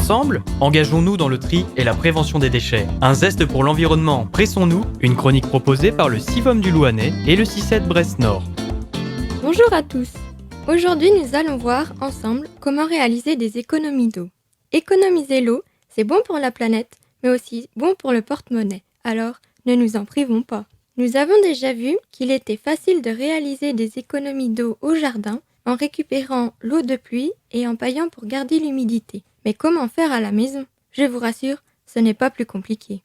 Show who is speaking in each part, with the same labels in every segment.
Speaker 1: Ensemble, engageons-nous dans le tri et la prévention des déchets. Un zeste pour l'environnement, pressons-nous, une chronique proposée par le CIVOM du Louhanais et le CICED Brest-Nord.
Speaker 2: Bonjour à tous. Aujourd'hui, nous allons voir ensemble comment réaliser des économies d'eau. Économiser l'eau, c'est bon pour la planète, mais aussi bon pour le porte-monnaie. Alors, ne nous en privons pas. Nous avons déjà vu qu'il était facile de réaliser des économies d'eau au jardin en récupérant l'eau de pluie et en paillant pour garder l'humidité. Mais comment faire à la maison ? Je vous rassure, ce n'est pas plus compliqué.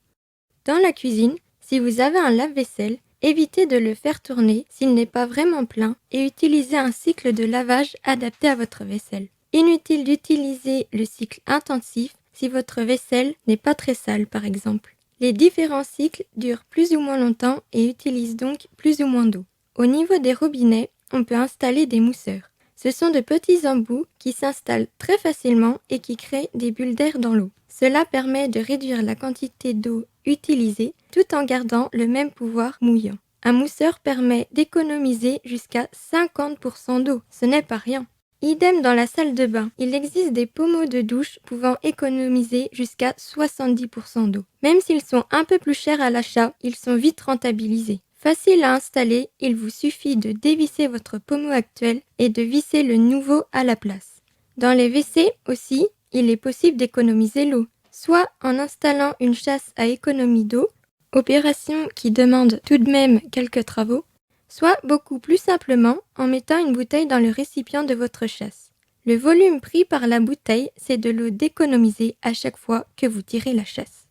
Speaker 2: Dans la cuisine, si vous avez un lave-vaisselle, évitez de le faire tourner s'il n'est pas vraiment plein et utilisez un cycle de lavage adapté à votre vaisselle. Inutile d'utiliser le cycle intensif si votre vaisselle n'est pas très sale par exemple. Les différents cycles durent plus ou moins longtemps et utilisent donc plus ou moins d'eau. Au niveau des robinets, on peut installer des mousseurs. Ce sont de petits embouts qui s'installent très facilement et qui créent des bulles d'air dans l'eau. Cela permet de réduire la quantité d'eau utilisée tout en gardant le même pouvoir mouillant. Un mousseur permet d'économiser jusqu'à 50% d'eau. Ce n'est pas rien. Idem dans la salle de bain. Il existe des pommeaux de douche pouvant économiser jusqu'à 70% d'eau. Même s'ils sont un peu plus chers à l'achat, ils sont vite rentabilisés. Facile à installer, il vous suffit de dévisser votre pommeau actuel et de visser le nouveau à la place. Dans les WC aussi, il est possible d'économiser l'eau, soit en installant une chasse à économie d'eau, opération qui demande tout de même quelques travaux, soit beaucoup plus simplement en mettant une bouteille dans le récipient de votre chasse. Le volume pris par la bouteille, c'est de l'eau d'économiser à chaque fois que vous tirez la chasse.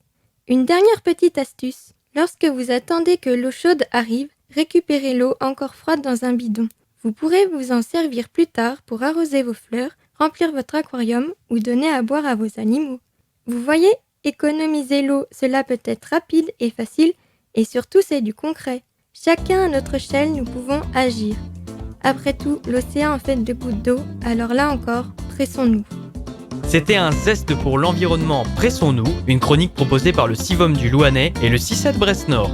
Speaker 2: Une dernière petite astuce. Lorsque vous attendez que l'eau chaude arrive, récupérez l'eau encore froide dans un bidon. Vous pourrez vous en servir plus tard pour arroser vos fleurs, remplir votre aquarium ou donner à boire à vos animaux. Vous voyez, économiser l'eau, cela peut être rapide et facile et surtout c'est du concret. Chacun à notre échelle, nous pouvons agir. Après tout, l'océan est fait de gouttes d'eau, alors là encore, pressons-nous.
Speaker 1: C'était un zeste pour l'environnement, pressons-nous, une chronique proposée par le CIVOM du Louhanais et le CICED Brest-Nord.